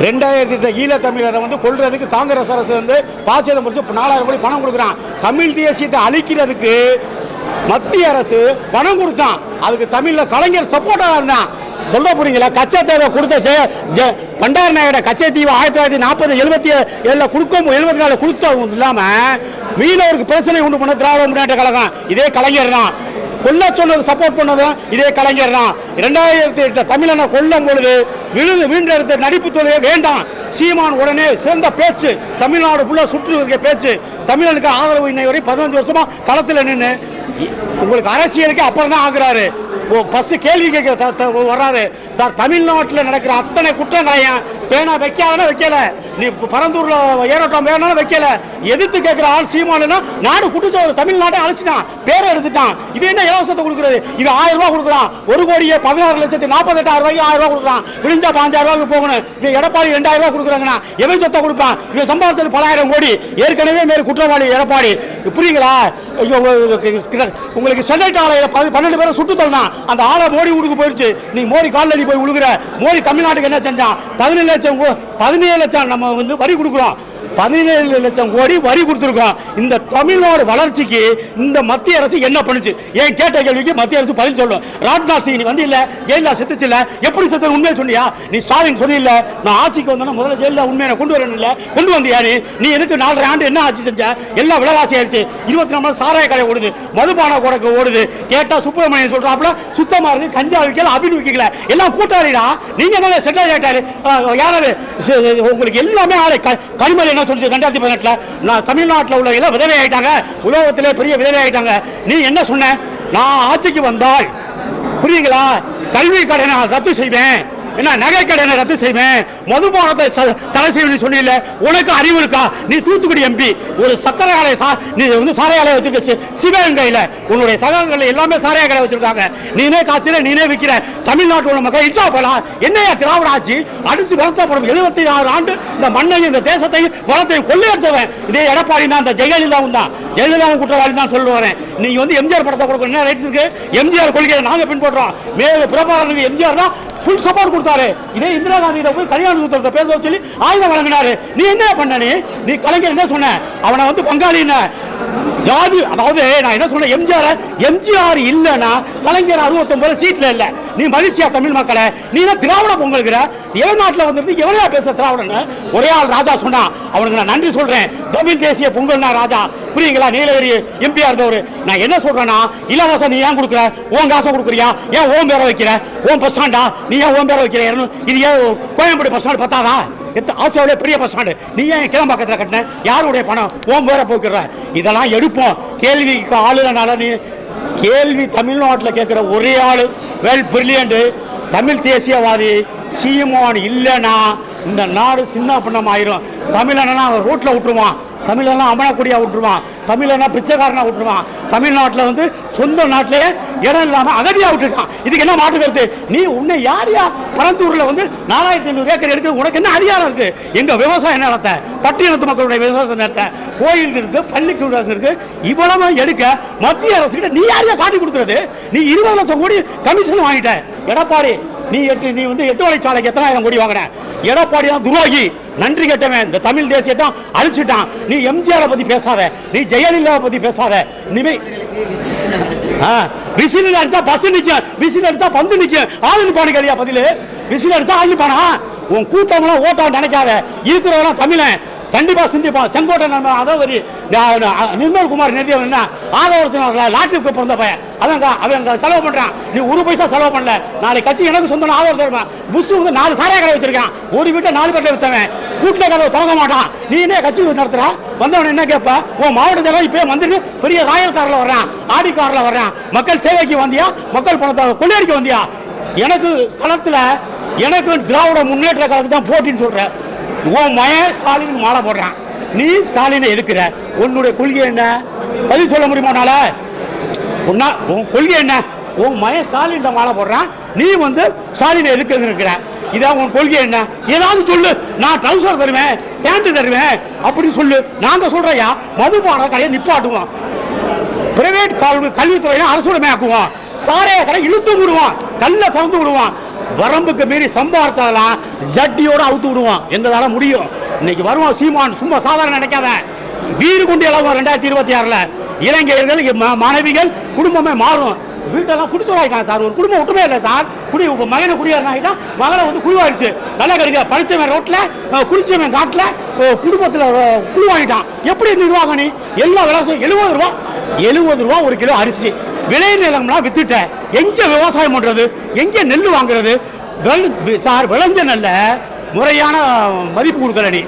2008 ஈழத்தமிழரை வந்து கொள்றதுக்கு காங்கிரஸ் அரசு வந்து பாசியம் முடிச்சு 4000 கோடி பணம் கொடுக்குறான். தமிழ் தேசியத்தை அழிக்கிறதுக்கு மத்திய அரசு பணம் கொடுத்தான். அதுக்கு தமிழில் கலைஞர் சப்போர்ட்டாக இருந்தான். சொல்ல போறீங்களா? கச்சத்தீவை கொடுத்த பண்டார நாயோட கச்சத்தீவை 1940-77 கொடுக்கும் 74 கொடுத்ததும் இல்லாமல் மீனவருக்கு பிரச்சனை உண்டு பண்ண திராவிட முன்னேற்ற கழகம் இதே கலைஞர் தான். கொல்ல சொன்னது சப்போர்ட் பண்ணதும் இதே கலைஞர் தான். 2008 தமிழனை கொல்லும் பொழுது வீண்டெடுத்த நடிப்பு தொழிலே வேண்டாம் சீமான் உடனே சிறந்த பேச்சு, தமிழ்நாடு ஃபுல்லாக சுற்று இருக்க பேச்சு, தமிழனுக்கு ஆதரவு இன்னை வரை 15 வருஷமா களத்தில் நின்று உங்களுக்கு அரசியலுக்கு அப்புறம் தான் ஆகுறாரு. பஸ் கேள்வி கேட்க வர்றாரு. சார், தமிழ்நாட்டில் நடக்கிற அத்தனை குற்றங்களையும் பேனா வைக்காதனா வைக்கல, நீ பரந்தூர்ல ஏரோட்டம் வேணாலும் வைக்கல, எதிர்த்து கேட்கிற ஆள் சீமானுன்னா நாடு குட்டுச்சோறு தமிழ்நாட்டை அழைச்சிட்டான், பேரை எடுத்துட்டான். இவன் என்ன இலவசத்தை கொடுக்குறது? இவன் 1000 ரூபா கொடுக்குறான். 1,16,48,000 ரூபாய்க்கு 1000 ரூபா கொடுக்குறான். விழிஞ்சா 5000 ரூபாய்க்கு போகணும். இவன் எடப்பாடி 2000 ரூபா கொடுக்குறாங்கன்னா எவன் சொத்தை கொடுப்பான்? இவன் சம்பாதிச்சது பல ஆயிரம் கோடி. ஏற்கனவே மேல் குற்றவாளி எடப்பாடி. புரியுங்களா? உங்களுக்கு ஸ்டெர்லைட் ஆலையில் 12 பேரை சுட்டு தள்ளலாம். அந்த ஆளை மோடி வீட்டுக்கு போயிடுச்சு. நீ மோடி காலில் நீ போய் விழுகிற. மோடி தமிழ்நாட்டுக்கு என்ன செஞ்சான்? 17 லட்சம் நம்ம வந்து வரி கொடுக்குறோம். 17 லட்சம் கோடி வரி கொடுத்துருக்கோம். இந்த தமிழ்நாடு வளர்ச்சிக்கு இந்த மத்திய அரசு என்ன பண்ணுச்சு? ஏன் கேட்ட கேள்விக்கு மத்திய அரசு பதில் சொல்லும். ராஜ்நாத் சிங் நீ வந்து இல்ல, ஜெயலலிதா செத்துச்சு இல்ல, எப்படி செத்து உண்மையை சொன்னியா? நீ ஸ்டாலின் சொன்னில்ல, நான் ஆட்சிக்கு வந்தோன்னா முதல்ல ஜெயலலிதா உண்மையை கொண்டு வரணும் இல்லை, கொண்டு வந்தியா? நீ எதுக்கு 4.5 ஆண்டு என்ன ஆட்சி செஞ்ச? எல்லாம் விலைவாசி ஆயிடுச்சு. 24 சாராய கடை ஓடுது, மதுபான கொடக்கு ஓடுது. கேட்டா சுப்பிரமணியன் சொல்றாப்புல சுத்தமா இருக்கு, கஞ்சா விற்கல, அபின் விற்கல, எல்லாம் கூட்டாளிடா. நீங்க என்ன செட்டில் ஆயிட்டாரு? யாராவது உங்களுக்கு எல்லாமே ஆளை கனிமொழி என்ன சொல்லிச்சு 2018 நான் தமிழ்நாட்டில் உள்ள எல்லாம் விதவை ஆயிட்டாங்க, உலகத்திலே பெரிய விதவை ஆயிட்டாங்க. நீ என்ன சொன்ன? நான் ஆட்சிக்கு வந்தால் புரியுங்களா, கல்வி கடனை ரத்து செய்வேன், என்ன நகை கடனை ரத்து செய்வேன், மதுபானத்தை தடை செய்வேன் சொன்னில்ல. உனக்கு அறிவு இருக்கா? நீ தூத்துக்குடி எம்பி, ஒரு சக்கரை ஆலை நீ வந்து சாராய ஆலை வச்சிருக்க சிவகங்கையில், உன்னுடைய சகோதரர்கள் எல்லாமே சாராய கடை வச்சிருக்காங்க. நீனே காய்ச்சல, நீனே விற்கிற. தமிழ்நாட்டில் உள்ள மக்கள் இச்சா போலாம். என்னையா திராவிட ஆட்சி? அடிச்சு வளர்த்தப்படும் 76 ஆண்டு இந்த மண்ணையும் இந்த தேசத்தையும் வளத்தையும் கொள்ளையடிச்சவன் இதே எடப்பாடி தான். இந்த ஜெயலலிதாவும் தான். ஜெயலலிதாவும் குற்றவாளி தான் சொல்லுவாரேன். நீ வந்து எம்ஜிஆர் படத்தை கொடுக்க என்ன ரைட்ஸ் இருக்கு? எம்ஜிஆர் கொள்கையை நாங்க பின்பற்றோம். பிரபாகரனுக்கு எம்ஜிஆர் தான் ஃபுல் சப்போர்ட் கொடுத்தாரு. இதே இந்திரா காந்தியிட போய் கல்யாண சுத்தத்தை பேச சொல்லி ஆயுதம் வழங்கினாரு. நீ என்ன பண்ண? நீ கலைஞர் என்ன சொன்ன? அவனை வந்து பங்காளி ஜாதி. அதாவது நான் என்ன சொன்னேன், எம்ஜிஆர் இல்லைன்னா கலைஞர் 69 சீட்ல இல்ல. நீ மதிச்சியா தமிழ் மக்களை? நீ என்ன திராவிட பொங்கல்கிற? எவன் நாட்டில் வந்துருந்து எவனையா பேச திராவிடன்னு ஒரே ஆள் ராஜா சொன்னா. அவனுக்கு நான் நன்றி சொல்றேன். தமிழ் தேசிய பொங்கல்னா ராஜா. புரியுங்களா? நீலகிரி எம்பியா இருந்தவர். நான் என்ன சொல்றேன்னா, இலவசம் நீ ஏன் கொடுக்குற? ஓன் காசை கொடுக்குறியா? ஏன் ஓன் பேரை வைக்கிற? Own bus stand? நீ ஏன் ஓன் பேரை வைக்கிற? இது ஏன் கோயம்பேடு பஸ் ஸ்டாண்ட் பத்தாதா? ஆசியாவிலே பெரிய பஸ் ஸ்டாண்டு நீ ஏன் கிளம்பாக்கத்தில் கட்டின? யாருடைய பணம்? ஓம் வேற போக்குற. இதெல்லாம் எடுப்போம். கேள்விக்கு ஆளுனால நீ கேள்வி தமிழ்நாட்டில் கேட்குற ஒரே ஆளு வெல் பிரில்லியன்ட் தமிழ் தேசியவாதி சீமான் இல்லைன்னா இந்த நாடு சின்ன பின்னம் ஆயிரும். தமிழனா ரோட்டில் விட்டுருவான், தமிழெல்லாம் அமனக்கூடியா விட்டுருவான், தமிழனா பிச்சைக்காரனா விட்டுருவான். தமிழ்நாட்டில் வந்து சொந்த நாட்டிலேயே இடம் இல்லாமல் அகதியாக விட்டுருக்கான். இதுக்கு என்ன மாற்று கருத்து? நீ உன்னை யாரையா பரந்தூரில் வந்து 4500 ஏக்கர் எடுக்க உனக்கு என்ன அதிகாரம் இருக்கு? எங்க விவசாய நிலத்தை, பட்டியலத்து மக்களுடைய விவசாய நிலத்தை, கோயில் இருக்கு, பள்ளிக்கூடம் இருக்கு, இவ்வளவு எடுக்க மத்திய அரசு கிட்ட நீ யாரையா காட்டி கொடுக்குறது? நீ 20 லட்சம் கோடி கமிஷன் வாங்கிட்ட. எடப்பாடி நீ வந்து 8 வழிச்சாலைக்கு எத்தனாயிரம் கோடி வாங்கின? எடப்பாடி தான் துரோகி, நன்றி கேட்டவன். இந்த தமிழ் தேசியத்தை அழிச்சிட்டான். நீ எம்ஜிஆர் பத்தி பேசாத, நீ ஜெயலலிதா பத்தி பேசாத. இனிமே விசில் அடிச்சா பஸ் நிற்கும், விசில் அடிச்சா பந்து நிற்கும். ஆளுநர் பானு கேளியா பதில்? விசில் அடிச்சா ஆளு பானா? உன் கூட்டம்லாம் ஓட்டான்னு நினைக்காத. இருக்கிறவெல்லாம் தமிழன் கண்டிப்பா சிந்திப்பான். செங்கோட்டை அதாவது நிர்மல் குமார் நிதியம் என்ன ஆதரவு லாட்ரிக்கு பிறந்த பையன், அவன் செலவு பண்றான். நீ 1 பைசா செலவு பண்ணல. நாளை கட்சி எனக்கு சொந்த ஆதரவு தருவேன். புஷ் வந்து 4 சாராய கடை வச்சிருக்கான். ஒரு வீட்டை 4 பேர்ல வித்தவன். கூட்டில கதவை தொடங்க மாட்டான். நீ என்ன கட்சி நடத்துற? வந்தவன் என்ன கேட்ப? உன் மாவட்ட செயலர் இப்பயே வந்துட்டு பெரிய ராயல் கார்ல வர்றான், ஆடி கார்ல வர்றான். மக்கள் சேவைக்கு வந்தியா? மக்கள் பணத்தை கொள்ளையடிக்க வந்தியா? எனக்கு களத்துல எனக்கு திராவிட முன்னேற்ற கழகத்துக்கு தான் போட்டின்னு சொல்றேன். உன் மயன் ஸ்டாலின் மாலை போடுறான், நீ ஸ்டாலினை எதுக்குற? உன்னுடைய கொள்கை என்ன? பதில் சொல்ல முடியுமானால? உன் கொள்கை என்ன? உன் மயன் ஸ்டாலின் மாலை போடுறான், நீ வந்து ஸ்டாலினை எதுக்கு இருக்கிற? இதான் உன் கொள்கை என்ன? ஏதாவது சொல்லு. நான் ட்ரௌசர் தருவேன், பேண்ட் தருவேன் அப்படி சொல்லு. நாங்க சொல்றையா மதுபான கடையை நிப்பாட்டுவோம், பிரைவேட் கல்வித்துறையை அரசுடைமை ஆக்குவோம், சாரைய கடை இழுத்து விடுவான், கல்ல திறந்து விடுவான். வரம்புக்கு மீறி சம்பாதிச்சாலாம் ஜட்டியோட அவுத்து விடுவோம். எங்களால முடியும். இன்னைக்கு வருவோம் சீமான் சும்மா சாதாரண நினைக்காத வீடு கொண்டு எல்லாம் 2026 இளைஞர்கள் மனைவிகள் குடும்பமே மாறும். வீட்டெல்லாம் குடிச்சோராயிட்டான் சார். ஒரு குடும்பம் ஒட்டுமே இல்லை சார். மகனை குடியாரனாயிட்டா மகளை வந்து குழுவாயிடுச்சு. நல்லா கிடைக்க படித்தவன் ரோட்டில் குடிச்சவன் காட்டில் குடும்பத்தில் குழுவாயிட்டான். எப்படி நிர்வாகம்? நீ எல்லா விளாசம் 70 ரூபா ஒரு கிலோ அரிசி. விளை நிலம்லாம் வித்துட்டேன். எங்கே விவசாயம் பண்ணுறது? எங்கே நெல் வாங்குறது? சார் விளைஞ்ச நெல்ல முறையான மதிப்பு கொடுக்கல. நீ